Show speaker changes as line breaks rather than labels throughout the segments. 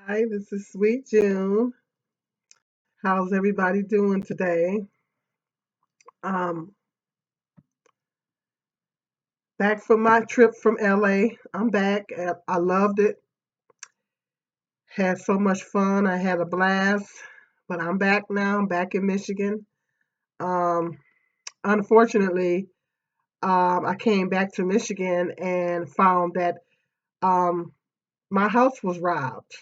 Hi, this is Sweet June. How's everybody doing today? Um, Back from my trip from LA. I'm back. I loved it. Had so much fun. I had a blast. But I'm back now. I'm back in Michigan. Um, Unfortunately, I came back to Michigan and found that um, my house was robbed.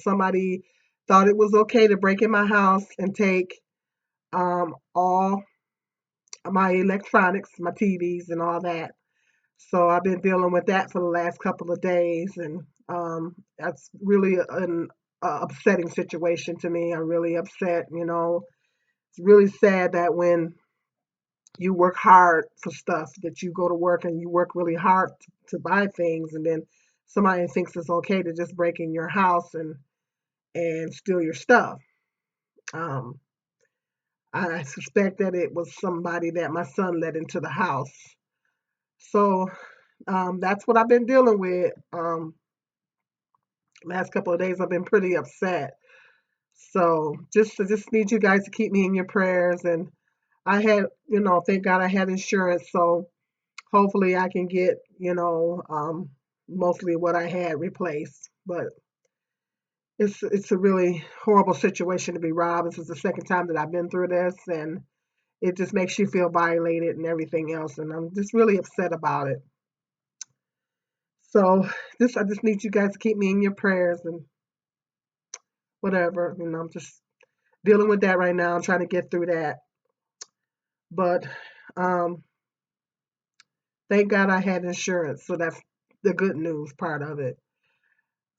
Somebody thought it was okay to break in my house and take all my electronics, my TVs, and all that. So I've been dealing with that for the last couple of days, and that's really an upsetting situation to me. I'm really upset. It's really sad that when you work hard for stuff, that you go to work and you work really hard to buy things, and then somebody thinks it's okay to just break in your house and steal your stuff. Um, I suspect that it was somebody that my son let into the house. So that's what I've been dealing with. Last couple of days, I've been pretty upset. So I just need you guys to keep me in your prayers. And I had, thank God I had insurance. So hopefully I can get, mostly what I had replaced. But it's a really horrible situation to be robbed. This is the second time that I've been through this, and it just makes you feel violated and everything else. And I'm just really upset about it. So I just need you guys to keep me in your prayers and whatever. I'm just dealing with that right now. I'm trying to get through that. But um, thank God I had insurance. So that's the good news part of it.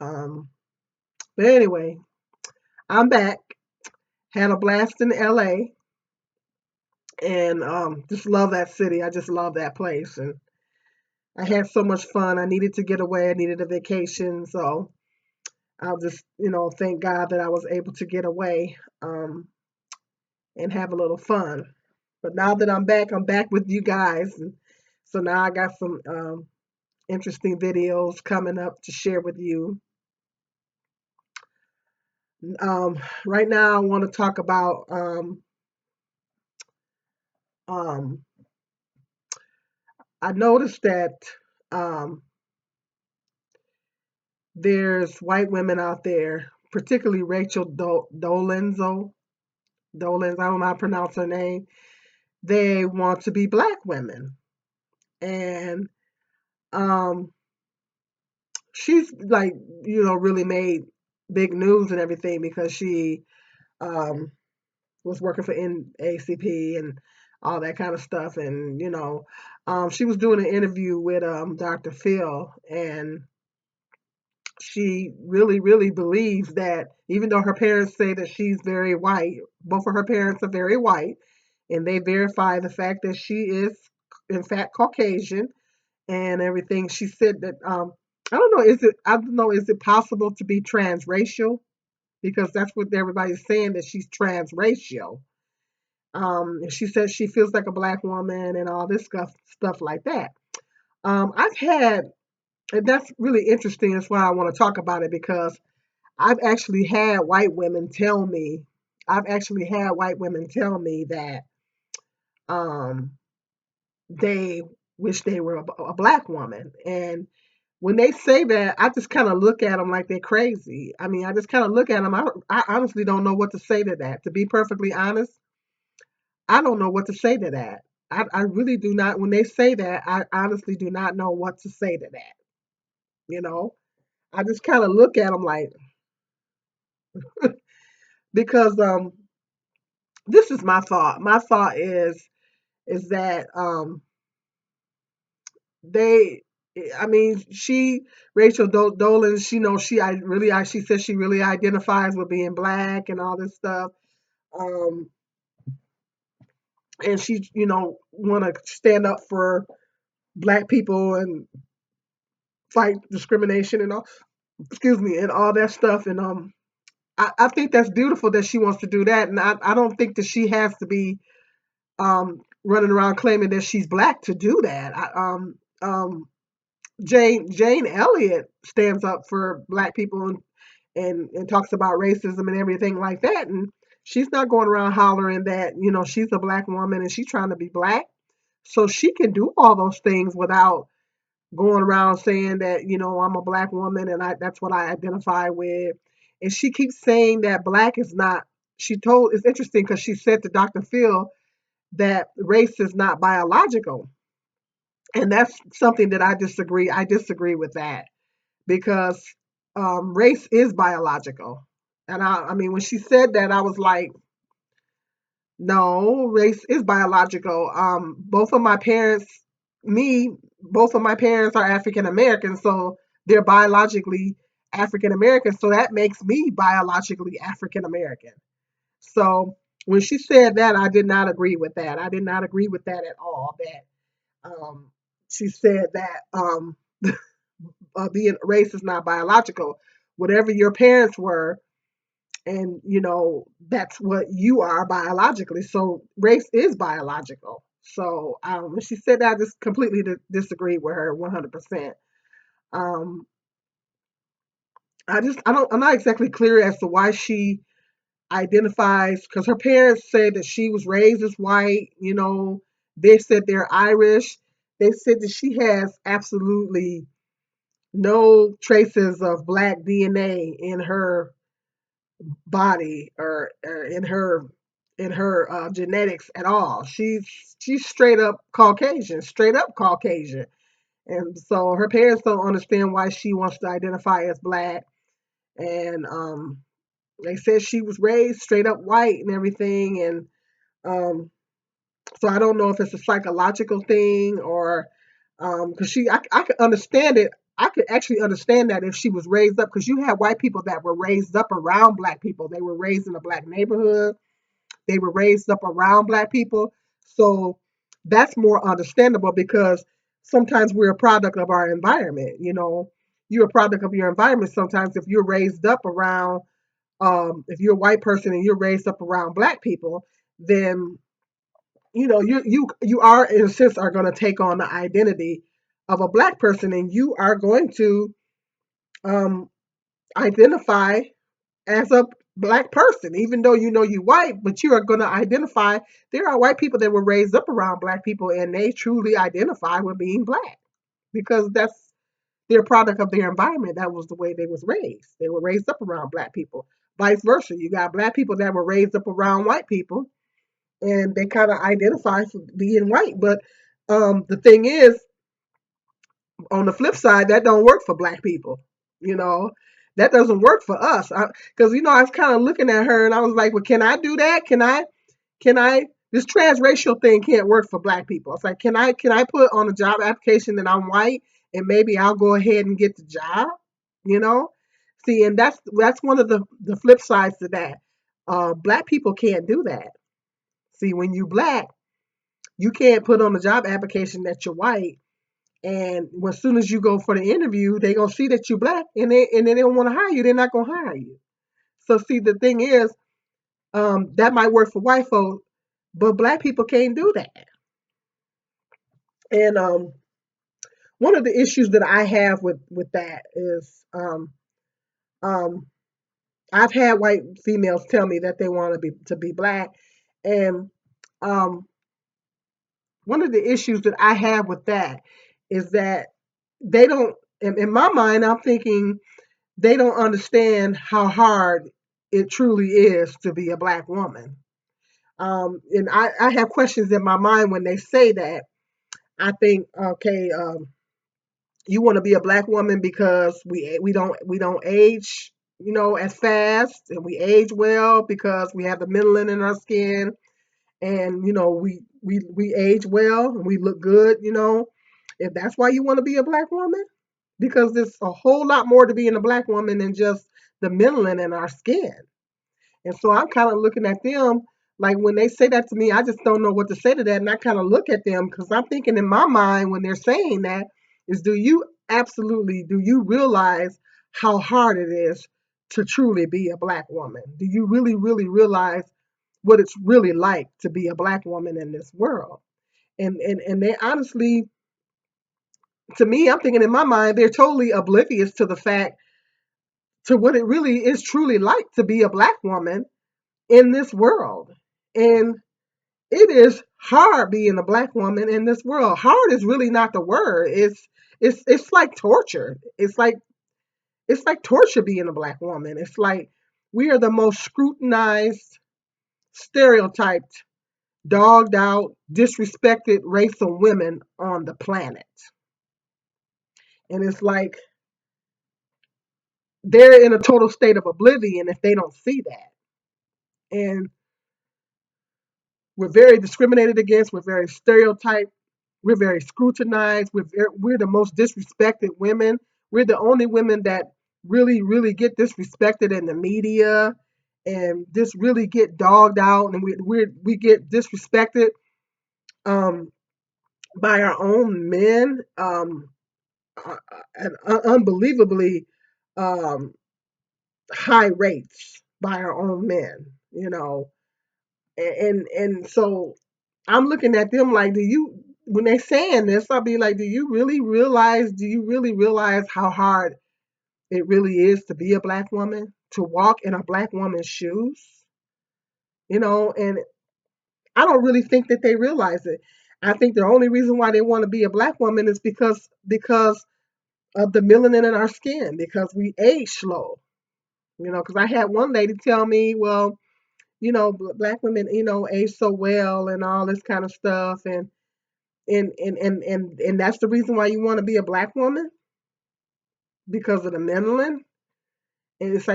Um, but anyway, I'm back. Had a blast in LA and just love that city. I just love that place. And I had so much fun. I needed to get away. I needed a vacation. So I'll just, thank God that I was able to get away and have a little fun. But now that I'm back with you guys. And so now I got some interesting videos coming up to share with you. Right now, I want to talk about. Um, I noticed that um, there's white women out there, particularly Rachel Dolens. I don't know how to pronounce her name. They want to be black women, and um, she's like, really made big news and everything because she um, was working for NACP and all that kind of stuff. And, she was doing an interview with Dr. Phil, and she really, really believes that even though her parents say that she's very white, both of her parents are very white, and they verify the fact that she is, in fact, Caucasian and everything. She said that, I don't know, is it possible to be transracial? Because that's what everybody's saying, that she's transracial. She says she feels like a black woman and all this stuff like that. I've had, and that's really interesting. That's why I want to talk about it because I've actually had white women tell me, I've actually had white women tell me that um, they wish they were a black woman. And when they say that, I just kind of look at them like they're crazy. I mean, I just kind of look at them. I honestly don't know what to say to that. To be perfectly honest, I don't know what to say to that. I really do not. When they say that, I honestly do not know what to say to that. You know, I just kind of look at them like, because this is my thought. My thought is that they. I mean, Rachel Dolan, she knows she says she really identifies with being black and all this stuff. Um, and she, want to stand up for black people and fight discrimination and all, excuse me, and all that stuff. And I think that's beautiful that she wants to do that. And I don't think that she has to be running around claiming that she's black to do that. Jane Elliott stands up for black people, and talks about racism and everything like that. And she's not going around hollering that, she's a black woman and she's trying to be black. So she can do all those things without going around saying that, I'm a black woman and that's what I identify with. And she keeps saying that black is not, it's interesting because she said to Dr. Phil that race is not biological. And that's something that I disagree. I disagree with that because race is biological. And I mean, when she said that, I was like, no, race is biological. Both of my parents are African American, so they're biologically African American. So that makes me biologically African American. So when she said that, I did not agree with that. I did not agree with that at all. That she said that being race is not biological. Whatever your parents were, and that's what you are biologically. So race is biological. So when she said that, I just completely disagreed with her 100%. Um, I'm not exactly clear as to why she identifies, because her parents said that she was raised as white. They said they're Irish. They said that she has absolutely no traces of black DNA in her body, or in her genetics at all. She's straight up Caucasian, and so her parents don't understand why she wants to identify as black. And they said she was raised straight up white and everything, and so I don't know if it's a psychological thing or because I could understand it. I could actually understand that if she was raised up, because you had white people that were raised up around black people. They were raised in a black neighborhood. They were raised up around black people. So that's more understandable because sometimes we're a product of our environment. You're a product of your environment. Sometimes if you're raised up around, if you're a white person and you're raised up around black people, then you are in a sense are going to take on the identity of a black person, and you are going to um, identify as a black person, even though you white, but you are going to identify. There are white people that were raised up around black people, and they truly identify with being black because that's their product of their environment. That was the way they was raised. They were raised up around black people. Vice versa, you got black people that were raised up around white people, and they kind of identify for being white. But the thing is, on the flip side, that don't work for black people. You know, that doesn't work for us. Because I was kind of looking at her and I was like, well, can I do that? Can I? This transracial thing can't work for black people. It's like, can I put on a job application that I'm white and maybe I'll go ahead and get the job? You know, see, and that's one of the flip sides to that. Black people can't do that. See, when you black, you can't put on a job application that you're white, and as soon as you go for the interview, they gonna see that you're black, and they don't want to hire you. They're not gonna hire you. So see, the thing is, that might work for white folks, but black people can't do that. And one of the issues that I have with that is, um, I've had white females tell me that they want to be black, and um, one of the issues that I have with that is that they don't. In my mind, I'm thinking they don't understand how hard it truly is to be a black woman. And I have questions in my mind when they say that. I think, okay, you want to be a black woman because we don't age, as fast, and we age well because we have the melanin in our skin, and we age well and we look good. If that's why you want to be a black woman, because there's a whole lot more to being a black woman than just the melanin in our skin. And so I'm kind of looking at them like when they say that to me, I just don't know what to say to that. And I kind of look at them because I'm thinking in my mind when they're saying that is, do you realize how hard it is to truly be a black woman? Do you really, really realize what it's really like to be a black woman in this world? And they honestly, to me, I'm thinking in my mind, they're totally oblivious to the fact to what it really is truly like to be a black woman in this world. And it is hard being a black woman in this world. Hard is really not the word. It's like torture. It's like torture being a black woman. It's like we are the most scrutinized, stereotyped, dogged out, disrespected race of women on the planet. And it's like they're in a total state of oblivion if they don't see that. And we're very discriminated against, we're very stereotyped, we're very scrutinized, we're the most disrespected women. We're the only women that really get disrespected in the media and just really get dogged out, and we get disrespected um, by our own men, at unbelievably um, high rates by our own men, and so I'm looking at them like, when they're saying this, I'll be like, do you really realize how hard it really is to be a black woman, to walk in a black woman's shoes, and I don't really think that they realize it. I think the only reason why they want to be a black woman is because of the melanin in our skin, because we age slow. Because I had one lady tell me, well, black women, age so well and all this kind of stuff, and that's the reason why you want to be a black woman, because of the melanin. And it's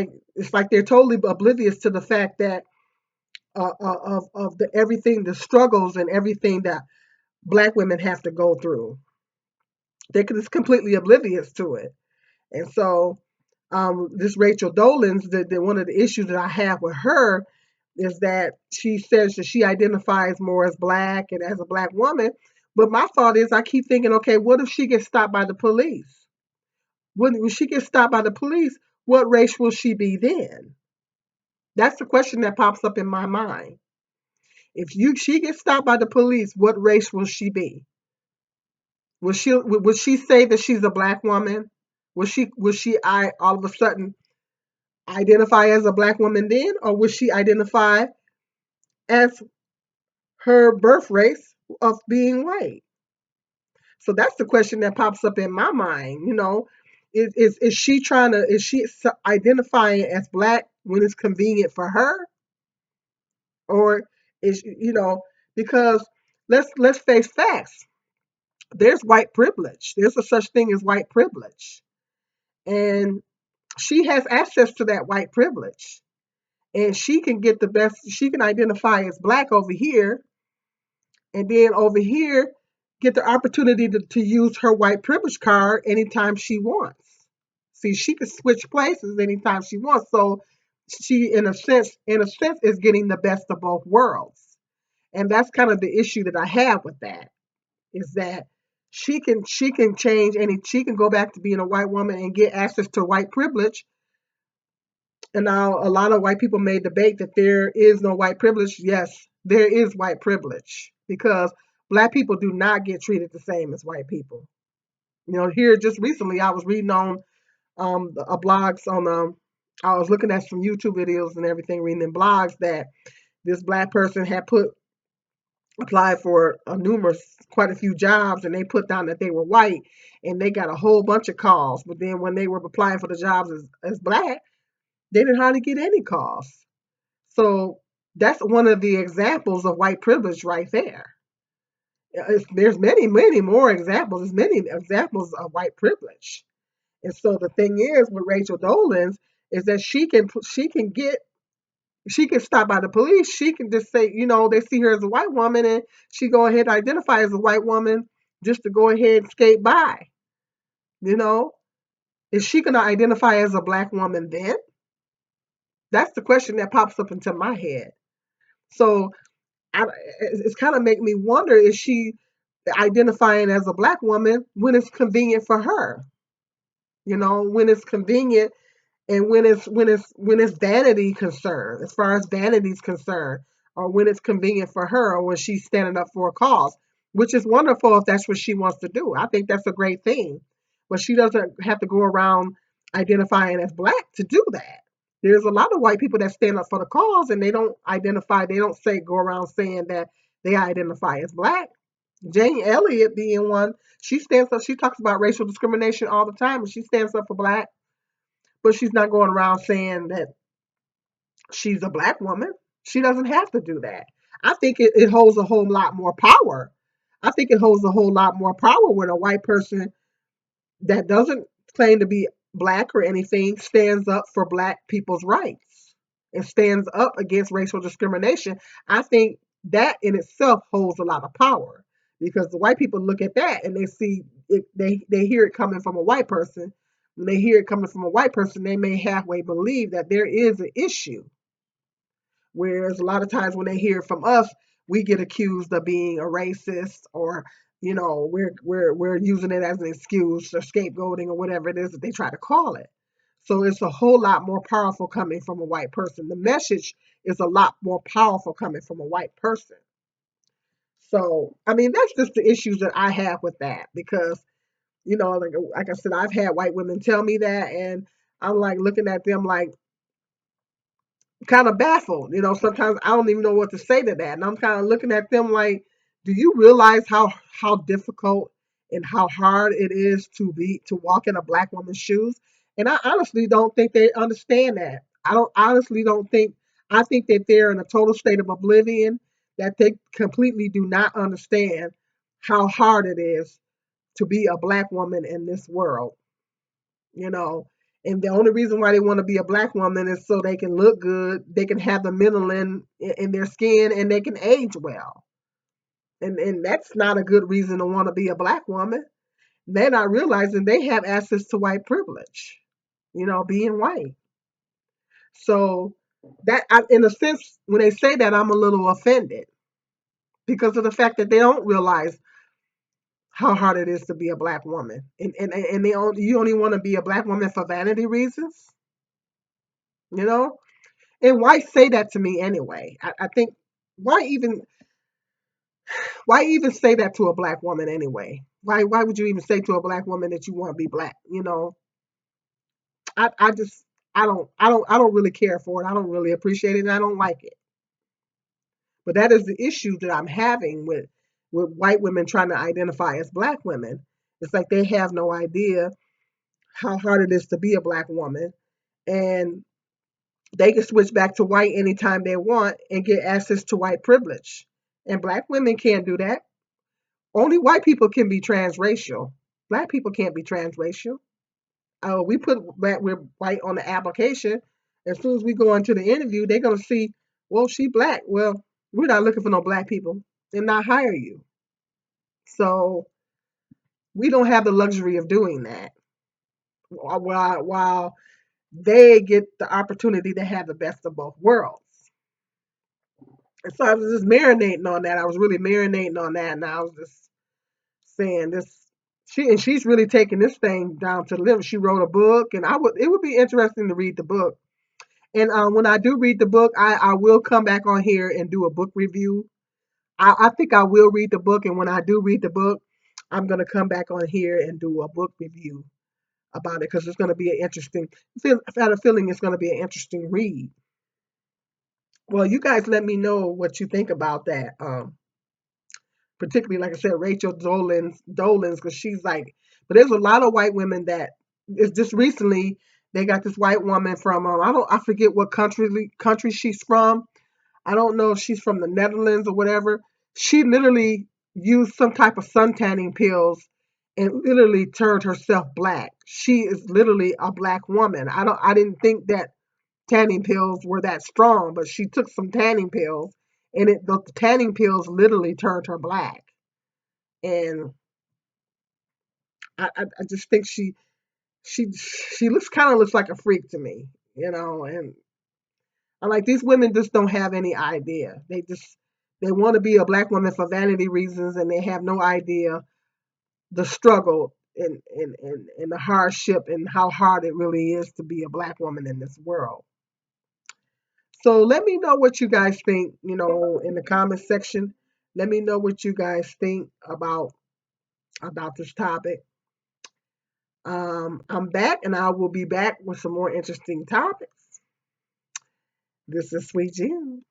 like they're totally oblivious to the fact that of the everything, the struggles and everything that black women have to go through. They're just completely oblivious to it. And so this Rachel Dolans, the one of the issues that I have with her is that she says that she identifies more as black and as a black woman. But my thought is, I keep thinking, okay, what if she gets stopped by the police? When she gets stopped by the police, what race will she be then? That's the question that pops up in my mind. If she gets stopped by the police, what race will she be? Would she say that she's a black woman? Would she I all of a sudden identify as a black woman then, or would she identify as her birth race of being white? So that's the question that pops up in my mind. Is she identifying as black when it's convenient for her, or because let's face facts. There's white privilege. There's a such thing as white privilege, and she has access to that white privilege, and she can get the best. She can identify as black over here, and then over here get the opportunity to use her white privilege card anytime she wants. See, she can switch places anytime she wants. So she, in a sense, is getting the best of both worlds. And that's kind of the issue that I have with that, is that she can change, and she can go back to being a white woman and get access to white privilege. And now a lot of white people may debate that there is no white privilege. Yes, there is white privilege, because black people do not get treated the same as white people. Here just recently, I was reading on a blogs on I was looking at some YouTube videos and everything, reading in blogs that this black person had applied for quite a few jobs, and they put down that they were white, and they got a whole bunch of calls. But then when they were applying for the jobs as black, they didn't hardly get any calls. So that's one of the examples of white privilege right there. There's many more examples. There's many examples of white privilege. And so the thing is with Rachel Dolans is that she can stop by the police. She can just say, they see her as a white woman, and she go ahead and identify as a white woman just to go ahead and skate by. You know, is she going to identify as a black woman then? That's the question that pops up into my head. So it's kind of make me wonder: is she identifying as a black woman when it's convenient for her? When it's convenient, and when it's vanity concerned, as far as vanity is concerned, or when it's convenient for her, or when she's standing up for a cause, which is wonderful if that's what she wants to do. I think that's a great thing, but she doesn't have to go around identifying as black to do that. There's a lot of white people that stand up for the cause and they don't identify, they don't say go around saying that they identify as black. Jane Elliott being one, she stands up, she talks about racial discrimination all the time and she stands up for black, but she's not going around saying that she's a black woman. She doesn't have to do that. I think it holds a whole lot more power. I think it holds a whole lot more power when a white person that doesn't claim to be black or anything stands up for black people's rights and stands up against racial discrimination. I think that in itself holds a lot of power because the white people look at that and they see it, they hear it coming from a white person. When they hear it coming from a white person, they may halfway believe that there is an issue. Whereas a lot of times when they hear from us, we get accused of being a racist or we're using it as an excuse or scapegoating or whatever it is that they try to call it. So it's a whole lot more powerful coming from a white person. The message is a lot more powerful coming from a white person. So I mean that's just the issues that I have with that because like I said, I've had white women tell me that and I'm like looking at them like kind of baffled. Sometimes I don't even know what to say to that. And I'm kind of looking at them like, do you realize how difficult and how hard it is to walk in a black woman's shoes? And I honestly don't think they understand that. I don't honestly don't think I think that they're in a total state of oblivion that they completely do not understand how hard it is to be a black woman in this world you know. And the only reason why they want to be a black woman is so they can look good, they can have the melanin in their skin, and they can age well. And that's not a good reason to want to be a black woman. They're not realizing they have access to white privilege, being white. So in a sense, when they say that, I'm a little offended because of the fact that they don't realize how hard it is to be a black woman, and you only want to be a black woman for vanity reasons, you know. And why say that to me anyway? I think why even why even say that to a black woman anyway? Why would you even say to a black woman that you want to be black? I just I don't really care for it. I don't really appreciate it and I don't like it. But that is the issue that I'm having with white women trying to identify as black women. It's like they have no idea how hard it is to be a black woman and they can switch back to white anytime they want and get access to white privilege. And black women can't do that. Only white people can be transracial. Black people can't be transracial. We put that we're white on the application. As soon as we go into the interview, they're gonna see, well, she black. Well, we're not looking for no black people and not hire you. So we don't have the luxury of doing that. While they get the opportunity to have the best of both worlds. And so I was just marinating on that. I was really marinating on that, and I was just saying this. She's really taking this thing down to the limit. She wrote a book, and it would be interesting to read the book. And when I do read the book, I will come back on here and do a book review. I think I will read the book, and when I do read the book, I'm gonna come back on here and do a book review about it because it's gonna be an interesting. I've had a feeling it's gonna be an interesting read. Well, you guys let me know what you think about that. Particularly, like I said, Rachel Dolans, because she's like, but there's a lot of white women that is just recently they got this white woman from I forget what country she's from. I don't know if she's from the Netherlands or whatever. She literally used some type of sun tanning pills and literally turned herself black. She is literally a black woman. I didn't think that tanning pills were that strong, but she took some tanning pills and the tanning pills literally turned her black. And I just think she looks like a freak to me. And I'm like these women just don't have any idea. They want to be a black woman for vanity reasons, and they have no idea the struggle and the hardship and how hard it really is to be a black woman in this world. So let me know what you guys think, in the comment section. Let me know what you guys think about this topic. I'm back, and I will be back with some more interesting topics. This is Sweet Jim.